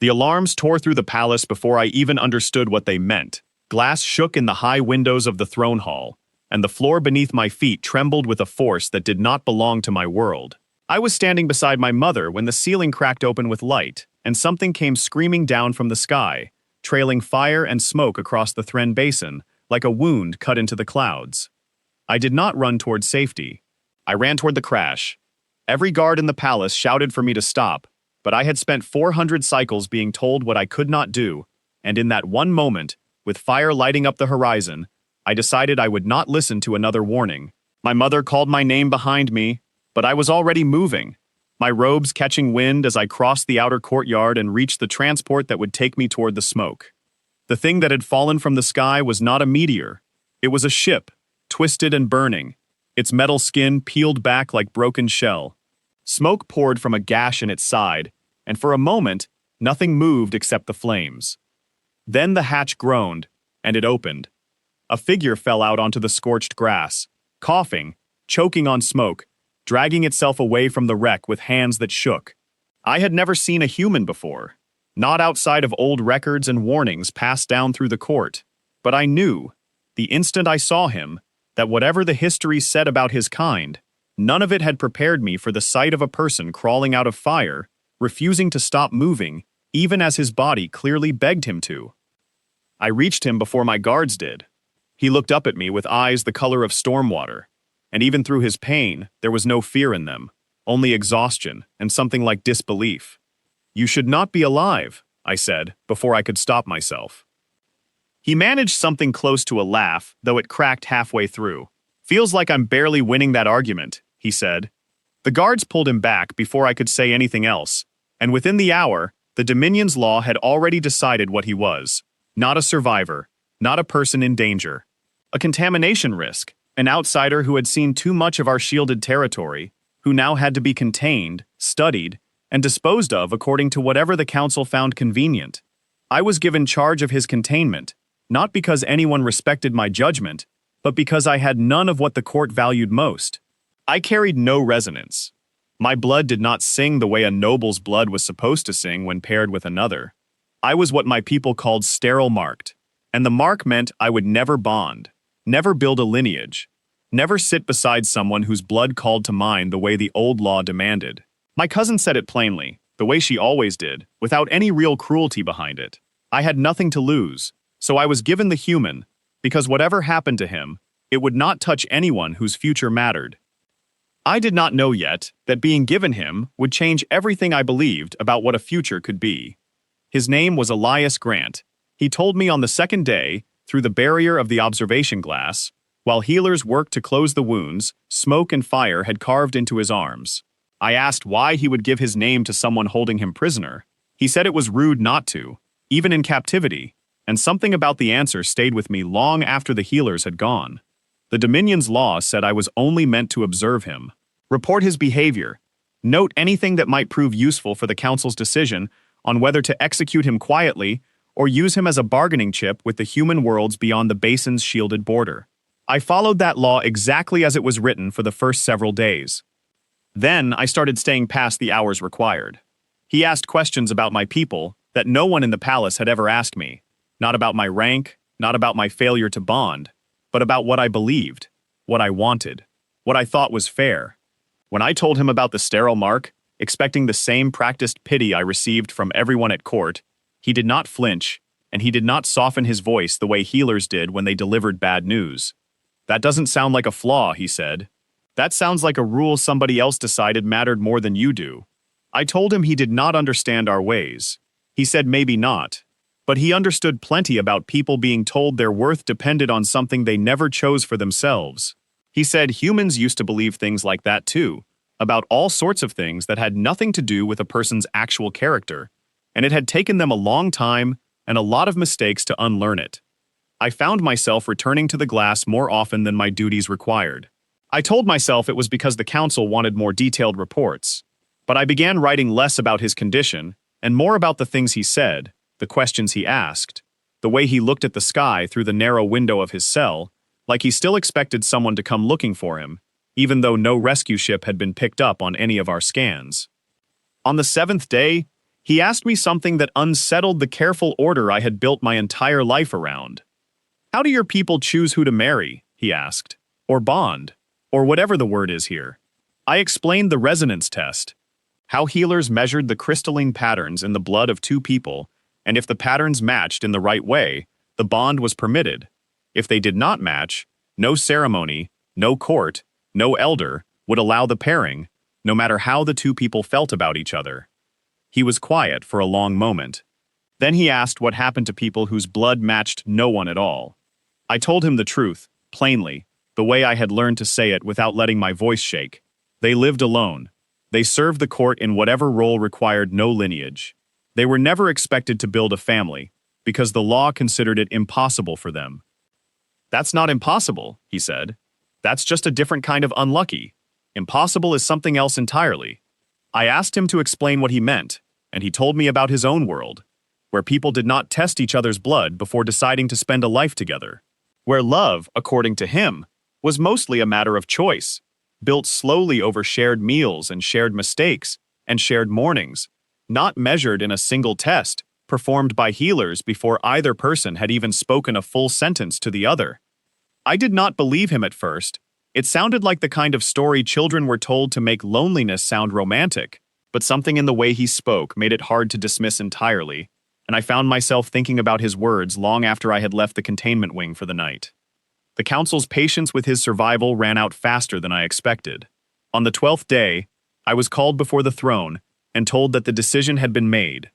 The alarms tore through the palace before I even understood what they meant. Glass shook in the high windows of the throne hall, and the floor beneath my feet trembled with a force that did not belong to my world. I was standing beside my mother when the ceiling cracked open with light, and something came screaming down from the sky, trailing fire and smoke across the Thren Basin, like a wound cut into the clouds. I did not run toward safety. I ran toward the crash. Every guard in the palace shouted for me to stop, but I had spent 400 cycles being told what I could not do, and in that one moment, with fire lighting up the horizon, I decided I would not listen to another warning. My mother called my name behind me, but I was already moving, my robes catching wind as I crossed the outer courtyard and reached the transport that would take me toward the smoke. The thing that had fallen from the sky was not a meteor. It was a ship, twisted and burning, its metal skin peeled back like broken shell. Smoke poured from a gash in its side, and for a moment, nothing moved except the flames. Then the hatch groaned, and it opened. A figure fell out onto the scorched grass, coughing, choking on smoke, dragging itself away from the wreck with hands that shook. I had never seen a human before, not outside of old records and warnings passed down through the court. But I knew, the instant I saw him, that whatever the history said about his kind, none of it had prepared me for the sight of a person crawling out of fire, refusing to stop moving, even as his body clearly begged him to. I reached him before my guards did. He looked up at me with eyes the color of stormwater, and even through his pain, there was no fear in them, only exhaustion and something like disbelief. "You should not be alive," I said, before I could stop myself. He managed something close to a laugh, though it cracked halfway through. "Feels like I'm barely winning that argument," he said. The guards pulled him back before I could say anything else, and within the hour, the Dominion's law had already decided what he was. Not a survivor, not a person in danger. A contamination risk, an outsider who had seen too much of our shielded territory, who now had to be contained, studied, and disposed of according to whatever the council found convenient. I was given charge of his containment, not because anyone respected my judgment, but because I had none of what the court valued most. I carried no resonance. My blood did not sing the way a noble's blood was supposed to sing when paired with another. I was what my people called sterile marked, and the mark meant I would never bond, never build a lineage, never sit beside someone whose blood called to mind the way the old law demanded. My cousin said it plainly, the way she always did, without any real cruelty behind it. I had nothing to lose, so I was given the human, because whatever happened to him, it would not touch anyone whose future mattered. I did not know yet that being given him would change everything I believed about what a future could be. His name was Elias Grant. He told me on the second day, through the barrier of the observation glass, while healers worked to close the wounds, smoke and fire had carved into his arms. I asked why he would give his name to someone holding him prisoner. He said it was rude not to, even in captivity, and something about the answer stayed with me long after the healers had gone. The Dominion's law said I was only meant to observe him, report his behavior, note anything that might prove useful for the council's decision on whether to execute him quietly or use him as a bargaining chip with the human worlds beyond the basin's shielded border. I followed that law exactly as it was written for the first several days. Then I started staying past the hours required. He asked questions about my people that no one in the palace had ever asked me, not about my rank, not about my failure to bond, but about what I believed, what I wanted, what I thought was fair. When I told him about the sterile mark, expecting the same practiced pity I received from everyone at court, he did not flinch, and he did not soften his voice the way healers did when they delivered bad news. "That doesn't sound like a flaw," he said. "That sounds like a rule somebody else decided mattered more than you do." I told him he did not understand our ways. He said maybe not, but he understood plenty about people being told their worth depended on something they never chose for themselves. He said humans used to believe things like that too, about all sorts of things that had nothing to do with a person's actual character, and it had taken them a long time and a lot of mistakes to unlearn it. I found myself returning to the glass more often than my duties required. I told myself it was because the council wanted more detailed reports, but I began writing less about his condition and more about the things he said, the questions he asked, the way he looked at the sky through the narrow window of his cell, like he still expected someone to come looking for him, even though no rescue ship had been picked up on any of our scans. On the 7th day, He asked me something that unsettled the careful order I had built my entire life around. How do your people choose who to marry? He asked. Or bond? Or whatever the word is here. I explained the resonance test. How healers measured the crystalline patterns in the blood of two people, and if the patterns matched in the right way, the bond was permitted. If they did not match, no ceremony, no court, no elder would allow the pairing, no matter how the two people felt about each other. He was quiet for a long moment. Then he asked what happened to people whose blood matched no one at all. I told him the truth, plainly, the way I had learned to say it without letting my voice shake. They lived alone. They served the court in whatever role required no lineage. They were never expected to build a family, because the law considered it impossible for them. That's not impossible, he said. That's just a different kind of unlucky. Impossible is something else entirely. I asked him to explain what he meant, and he told me about his own world, where people did not test each other's blood before deciding to spend a life together. Where love, according to him, was mostly a matter of choice, built slowly over shared meals and shared mistakes and shared mornings, not measured in a single test performed by healers before either person had even spoken a full sentence to the other. I did not believe him at first. It sounded like the kind of story children were told to make loneliness sound romantic, but something in the way he spoke made it hard to dismiss entirely, and I found myself thinking about his words long after I had left the containment wing for the night. The council's patience with his survival ran out faster than I expected. On the 12th day, I was called before the throne and told that the decision had been made.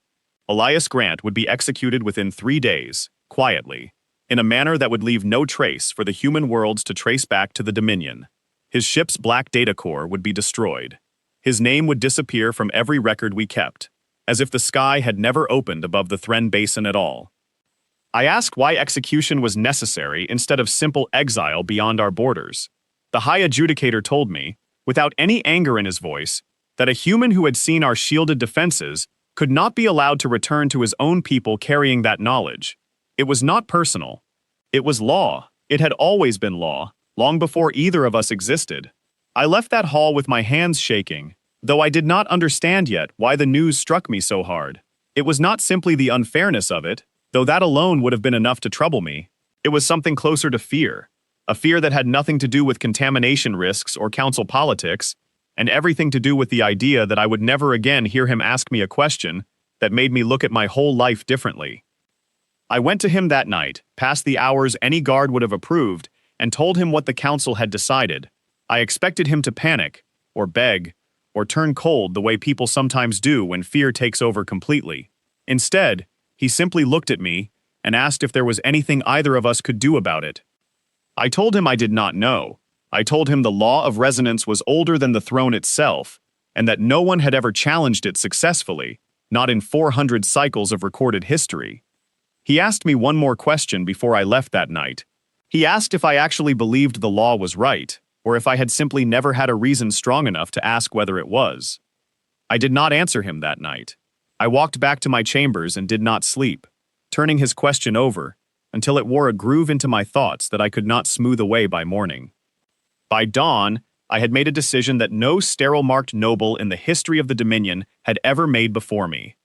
Elias Grant would be executed within 3 days, quietly, in a manner that would leave no trace for the human worlds to trace back to the Dominion. His ship's black data core would be destroyed. His name would disappear from every record we kept, as if the sky had never opened above the Thren Basin at all. I asked why execution was necessary instead of simple exile beyond our borders. The High Adjudicator told me, without any anger in his voice, that a human who had seen our shielded defenses could not be allowed to return to his own people carrying that knowledge. It was not personal. It was law. It had always been law, long before either of us existed. I left that hall with my hands shaking, though I did not understand yet why the news struck me so hard. It was not simply the unfairness of it, though that alone would have been enough to trouble me. It was something closer to fear, a fear that had nothing to do with contamination risks or council politics, and everything to do with the idea that I would never again hear him ask me a question that made me look at my whole life differently. I went to him that night, past the hours any guard would have approved, and told him what the council had decided. I expected him to panic, or beg, or turn cold the way people sometimes do when fear takes over completely. Instead, he simply looked at me and asked if there was anything either of us could do about it. I told him I did not know. I told him the law of resonance was older than the throne itself, and that no one had ever challenged it successfully, not in 400 cycles of recorded history. He asked me one more question before I left that night. He asked if I actually believed the law was right, or if I had simply never had a reason strong enough to ask whether it was. I did not answer him that night. I walked back to my chambers and did not sleep, turning his question over, until it wore a groove into my thoughts that I could not smooth away by morning. By dawn, I had made a decision that no sterile-marked noble in the history of the Dominion had ever made before me.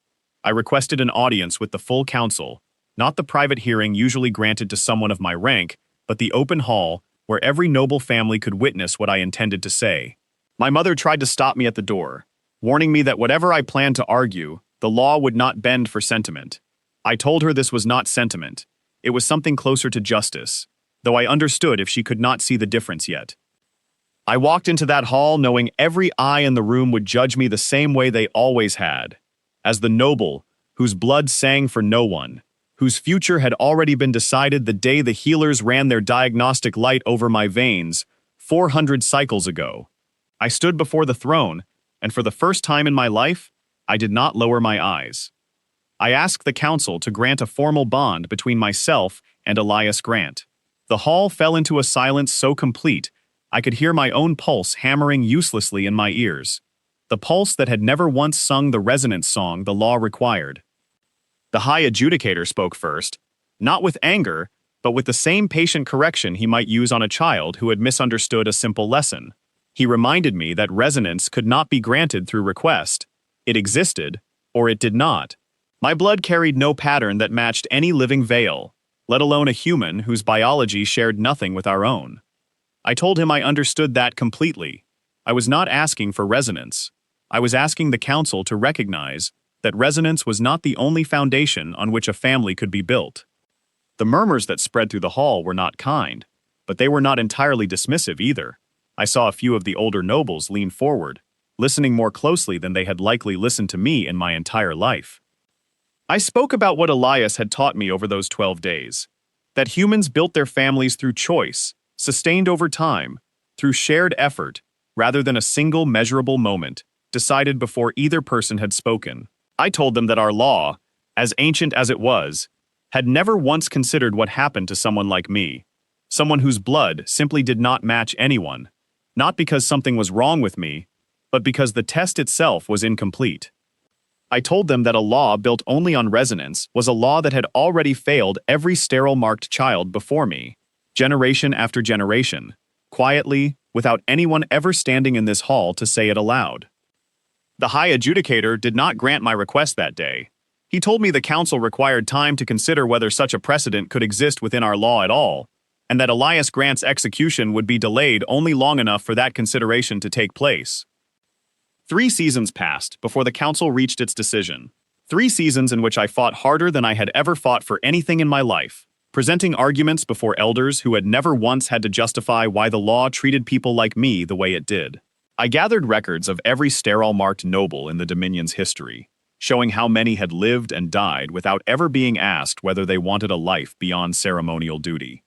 I requested an audience with the full council, not the private hearing usually granted to someone of my rank, but the open hall where every noble family could witness what I intended to say. My mother tried to stop me at the door, warning me that whatever I planned to argue, the law would not bend for sentiment. I told her this was not sentiment. It was something closer to justice, though I understood if she could not see the difference yet. I walked into that hall knowing every eye in the room would judge me the same way they always had, as the noble whose blood sang for no one, whose future had already been decided the day the healers ran their diagnostic light over my veins 400 cycles ago. I stood before the throne, and for the first time in my life, I did not lower my eyes. I asked the council to grant a formal bond between myself and Elias Grant. The hall fell into a silence so complete, I could hear my own pulse hammering uselessly in my ears, the pulse that had never once sung the resonance song the law required. The High Adjudicator spoke first, not with anger, but with the same patient correction he might use on a child who had misunderstood a simple lesson. He reminded me that resonance could not be granted through request. It existed, or it did not. My blood carried no pattern that matched any living veil, let alone a human whose biology shared nothing with our own. I told him I understood that completely. I was not asking for resonance. I was asking the council to recognize that resonance was not the only foundation on which a family could be built. The murmurs that spread through the hall were not kind, but they were not entirely dismissive either. I saw a few of the older nobles lean forward, listening more closely than they had likely listened to me in my entire life. I spoke about what Elias had taught me over those 12 days, that humans built their families through choice, sustained over time, through shared effort, rather than a single measurable moment, decided before either person had spoken. I told them that our law, as ancient as it was, had never once considered what happened to someone like me, someone whose blood simply did not match anyone, not because something was wrong with me, but because the test itself was incomplete. I told them that a law built only on resonance was a law that had already failed every sterile-marked child before me, generation after generation, quietly, without anyone ever standing in this hall to say it aloud. The High Adjudicator did not grant my request that day. He told me the council required time to consider whether such a precedent could exist within our law at all, and that Elias Grant's execution would be delayed only long enough for that consideration to take place. 3 seasons passed before the council reached its decision. 3 seasons in which I fought harder than I had ever fought for anything in my life, presenting arguments before elders who had never once had to justify why the law treated people like me the way it did. I gathered records of every sterile-marked noble in the Dominion's history, showing how many had lived and died without ever being asked whether they wanted a life beyond ceremonial duty.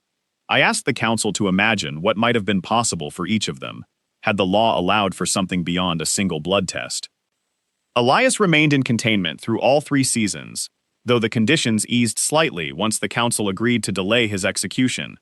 I asked the council to imagine what might have been possible for each of them, had the law allowed for something beyond a single blood test. Elias remained in containment through all 3 seasons, though the conditions eased slightly once the council agreed to delay his execution.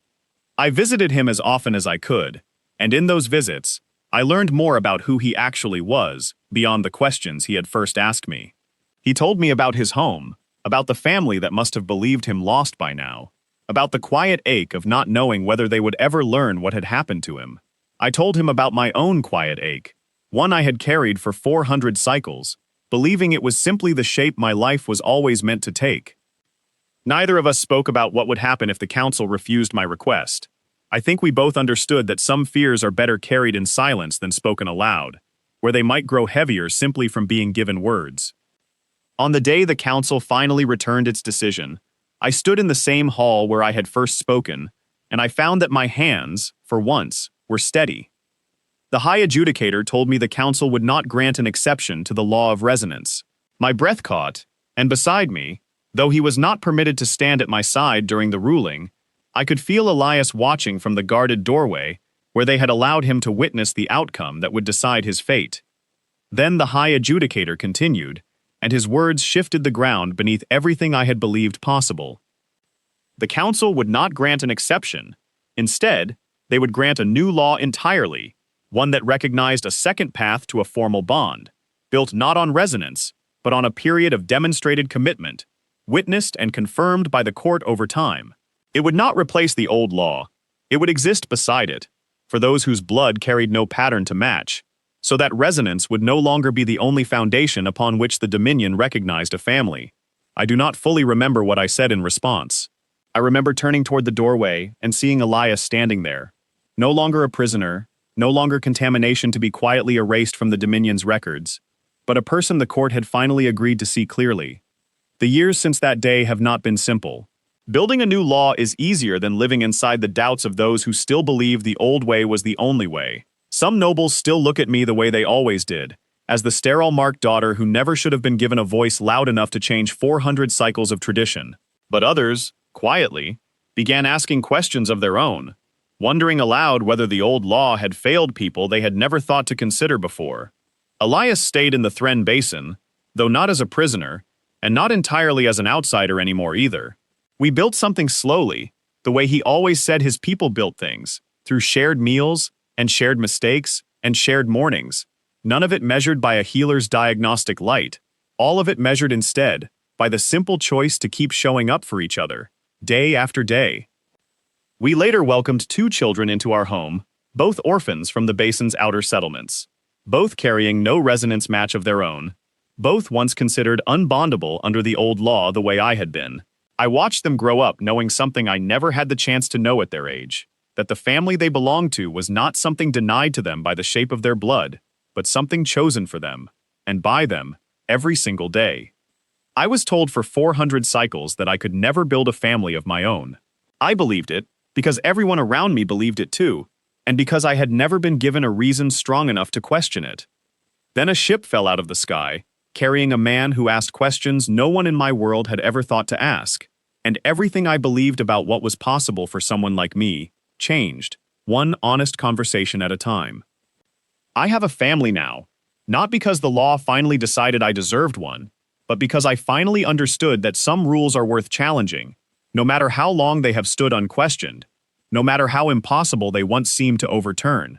I visited him as often as I could, and in those visits, I learned more about who he actually was, beyond the questions he had first asked me. He told me about his home, about the family that must have believed him lost by now, about the quiet ache of not knowing whether they would ever learn what had happened to him. I told him about my own quiet ache, one I had carried for 400 cycles, believing it was simply the shape my life was always meant to take. Neither of us spoke about what would happen if the council refused my request. I think we both understood that some fears are better carried in silence than spoken aloud, where they might grow heavier simply from being given words. On the day the council finally returned its decision, I stood in the same hall where I had first spoken, and I found that my hands, for once, were steady. The High Adjudicator told me the council would not grant an exception to the law of resonance. My breath caught, and beside me, though he was not permitted to stand at my side during the ruling, I could feel Elias watching from the guarded doorway where they had allowed him to witness the outcome that would decide his fate. Then the High Adjudicator continued, and his words shifted the ground beneath everything I had believed possible. The council would not grant an exception. Instead, they would grant a new law entirely, one that recognized a second path to a formal bond, built not on resonance, but on a period of demonstrated commitment, witnessed and confirmed by the court over time. It would not replace the old law. It would exist beside it, for those whose blood carried no pattern to match, so that resonance would no longer be the only foundation upon which the Dominion recognized a family. I do not fully remember what I said in response. I remember turning toward the doorway and seeing Elias standing there, no longer a prisoner, no longer contamination to be quietly erased from the Dominion's records, but a person the court had finally agreed to see clearly. The years since that day have not been simple. Building a new law is easier than living inside the doubts of those who still believe the old way was the only way. Some nobles still look at me the way they always did, as the sterile-marked daughter who never should have been given a voice loud enough to change 400 cycles of tradition. But others, quietly, began asking questions of their own, wondering aloud whether the old law had failed people they had never thought to consider before. Elias stayed in the Thren Basin, though not as a prisoner, and not entirely as an outsider anymore either. We built something slowly, the way he always said his people built things, through shared meals, and shared mistakes, and shared mornings, none of it measured by a healer's diagnostic light, all of it measured instead by the simple choice to keep showing up for each other, day after day. We later welcomed 2 children into our home, both orphans from the basin's outer settlements, both carrying no resonance match of their own, both once considered unbondable under the old law the way I had been. I watched them grow up knowing something I never had the chance to know at their age, that the family they belonged to was not something denied to them by the shape of their blood, but something chosen for them, and by them, every single day. I was told for 400 cycles that I could never build a family of my own. I believed it, because everyone around me believed it too, and because I had never been given a reason strong enough to question it. Then a ship fell out of the sky, carrying a man who asked questions no one in my world had ever thought to ask, and everything I believed about what was possible for someone like me changed, one honest conversation at a time. I have a family now, not because the law finally decided I deserved one, but because I finally understood that some rules are worth challenging, no matter how long they have stood unquestioned, no matter how impossible they once seemed to overturn.